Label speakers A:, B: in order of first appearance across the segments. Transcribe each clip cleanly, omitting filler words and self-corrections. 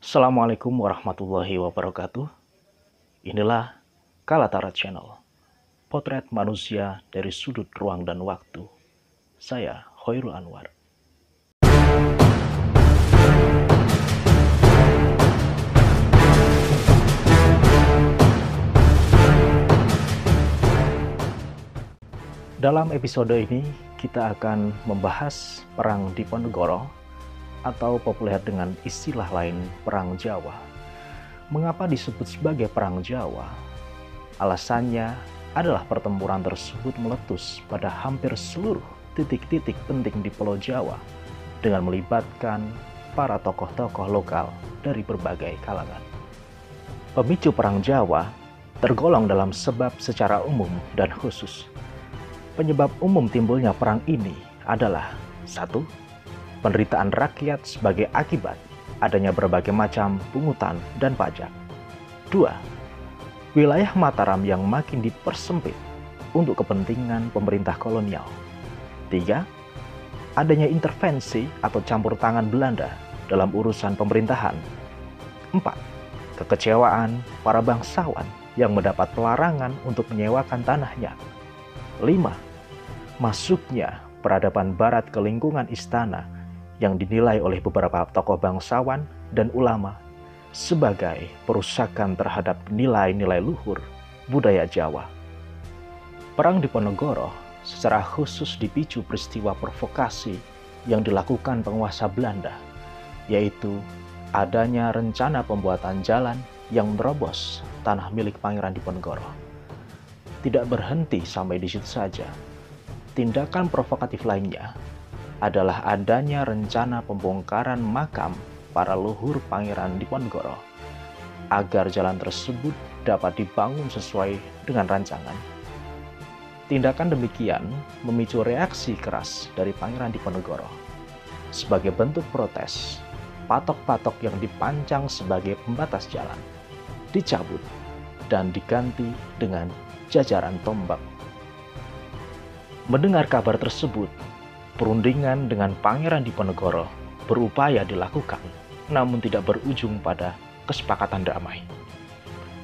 A: Assalamualaikum warahmatullahi wabarakatuh. Inilah Kalatara Channel, potret manusia dari sudut ruang dan waktu. Saya Khairul Anwar. Dalam episode ini, kita akan membahas Perang Diponegoro atau populer dengan istilah lain Perang Jawa. Mengapa disebut sebagai Perang Jawa? Alasannya adalah pertempuran tersebut meletus pada hampir seluruh titik-titik penting di Pulau Jawa dengan melibatkan para tokoh-tokoh lokal dari berbagai kalangan. Pemicu Perang Jawa tergolong dalam sebab secara umum dan khusus. Penyebab umum timbulnya perang ini adalah 1. Penderitaan rakyat sebagai akibat adanya berbagai macam pungutan dan pajak. 2. Wilayah Mataram yang makin dipersempit untuk kepentingan pemerintah kolonial. 3. Adanya intervensi atau campur tangan Belanda dalam urusan pemerintahan. 4. Kekecewaan para bangsawan yang mendapat pelarangan untuk menyewakan tanahnya. 5. Masuknya peradaban barat ke lingkungan istana yang dinilai oleh beberapa tokoh bangsawan dan ulama sebagai perusakan terhadap nilai-nilai luhur budaya Jawa. Perang Diponegoro secara khusus dipicu peristiwa provokasi yang dilakukan penguasa Belanda, yaitu adanya rencana pembuatan jalan yang menerobos tanah milik Pangeran Diponegoro. Tidak berhenti sampai di situ saja. Tindakan provokatif lainnya adalah adanya rencana pembongkaran makam para leluhur Pangeran Diponegoro agar jalan tersebut dapat dibangun sesuai dengan rancangan. Tindakan demikian memicu reaksi keras dari Pangeran Diponegoro. Sebagai bentuk protes, patok-patok yang dipancang sebagai pembatas jalan dicabut dan diganti dengan jajaran tombak. Mendengar kabar tersebut, perundingan dengan Pangeran Diponegoro berupaya dilakukan, namun tidak berujung pada kesepakatan damai.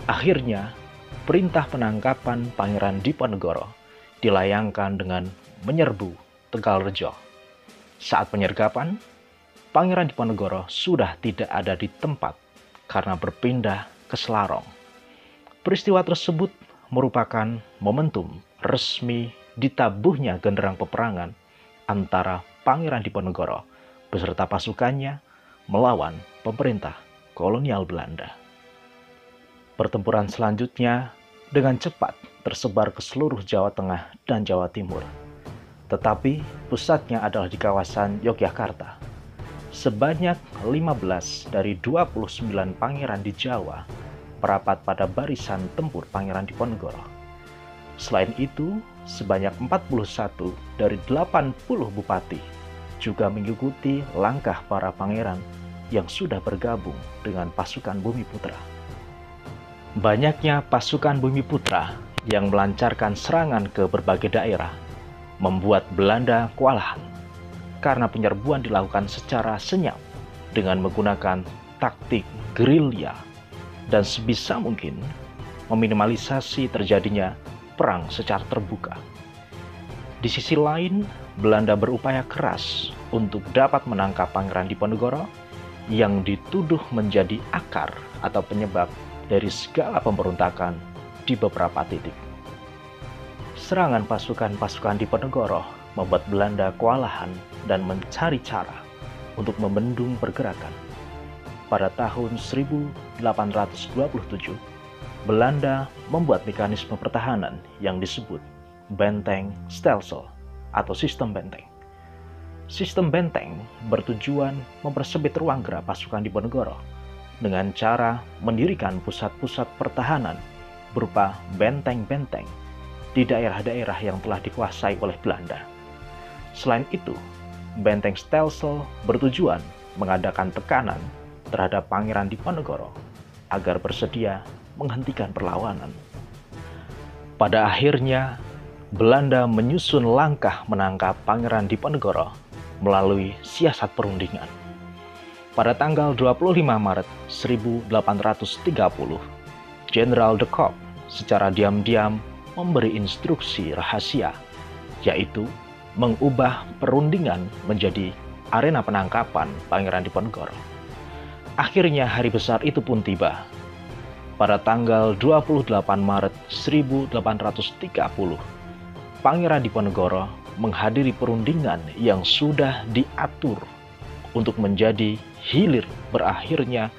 A: Akhirnya, perintah penangkapan Pangeran Diponegoro dilayangkan dengan menyerbu Tegalrejo. Saat penyergapan, Pangeran Diponegoro sudah tidak ada di tempat karena berpindah ke Selarong. Peristiwa tersebut merupakan momentum resmi ditabuhnya genderang peperangan antara Pangeran Diponegoro beserta pasukannya melawan pemerintah kolonial Belanda. Pertempuran selanjutnya dengan cepat tersebar ke seluruh Jawa Tengah dan Jawa Timur, tetapi pusatnya adalah di kawasan Yogyakarta. Sebanyak 15 dari 29 pangeran di Jawa merapat pada barisan tempur Pangeran Diponegoro. Selain itu, sebanyak 41 dari 80 bupati juga mengikuti langkah para pangeran yang sudah bergabung dengan pasukan Bumiputra. Banyaknya pasukan Bumiputra yang melancarkan serangan ke berbagai daerah membuat Belanda kewalahan karena penyerbuan dilakukan secara senyap dengan menggunakan taktik gerilya dan sebisa mungkin meminimalisasi terjadinya perang secara terbuka. Di sisi lain, Belanda berupaya keras untuk dapat menangkap Pangeran Diponegoro yang dituduh menjadi akar atau penyebab dari segala pemberontakan di beberapa titik. Serangan pasukan-pasukan Diponegoro membuat Belanda kewalahan dan mencari cara untuk membendung pergerakan. Pada tahun 1827, Belanda membuat mekanisme pertahanan yang disebut benteng Stelsel atau sistem benteng. Sistem benteng bertujuan mempersempit ruang gerak pasukan Diponegoro dengan cara mendirikan pusat-pusat pertahanan berupa benteng-benteng di daerah-daerah yang telah dikuasai oleh Belanda. Selain itu, benteng Stelsel bertujuan mengadakan tekanan terhadap Pangeran Diponegoro agar bersedia menghentikan perlawanan. Pada akhirnya, Belanda menyusun langkah menangkap Pangeran Diponegoro melalui siasat perundingan. Pada tanggal 25 Maret 1830, Jenderal de Kock secara diam-diam memberi instruksi rahasia, yaitu mengubah perundingan menjadi arena penangkapan Pangeran Diponegoro. Akhirnya hari besar itu pun tiba. Pada tanggal 28 Maret 1830, Pangeran Diponegoro menghadiri perundingan yang sudah diatur untuk menjadi hilir berakhirnya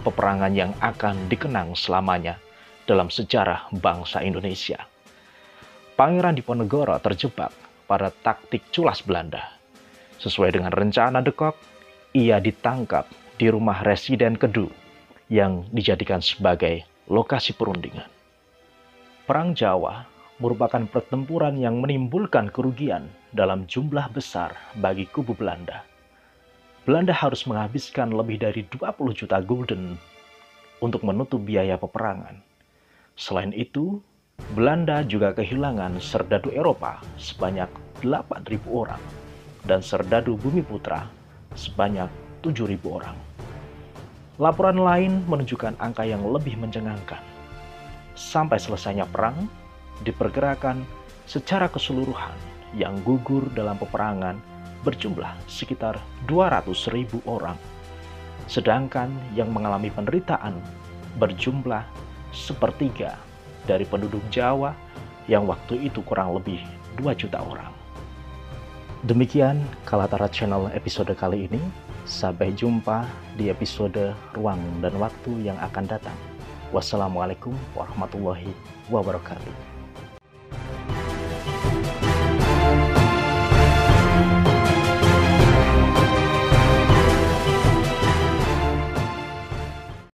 A: peperangan yang akan dikenang selamanya dalam sejarah bangsa Indonesia. Pangeran Diponegoro terjebak pada taktik culas Belanda. Sesuai dengan rencana de Kock, ia ditangkap di rumah residen Kedu yang dijadikan sebagai lokasi perundingan. Perang Jawa merupakan pertempuran yang menimbulkan kerugian dalam jumlah besar bagi kubu Belanda. Belanda harus menghabiskan lebih dari 20 juta gulden untuk menutup biaya peperangan. Selain itu, Belanda juga kehilangan serdadu Eropa sebanyak 8.000 orang dan serdadu Bumiputra sebanyak 7.000 orang. Laporan lain menunjukkan angka yang lebih mencengangkan. Sampai selesainya perang, diperkirakan secara keseluruhan yang gugur dalam peperangan berjumlah sekitar 200.000 orang. Sedangkan yang mengalami penderitaan berjumlah sepertiga dari penduduk Jawa yang waktu itu kurang lebih 2 juta orang. Demikian Kalatara Channel episode kali ini. Sampai jumpa di episode Ruang dan Waktu yang akan datang. Wassalamualaikum warahmatullahi wabarakatuh.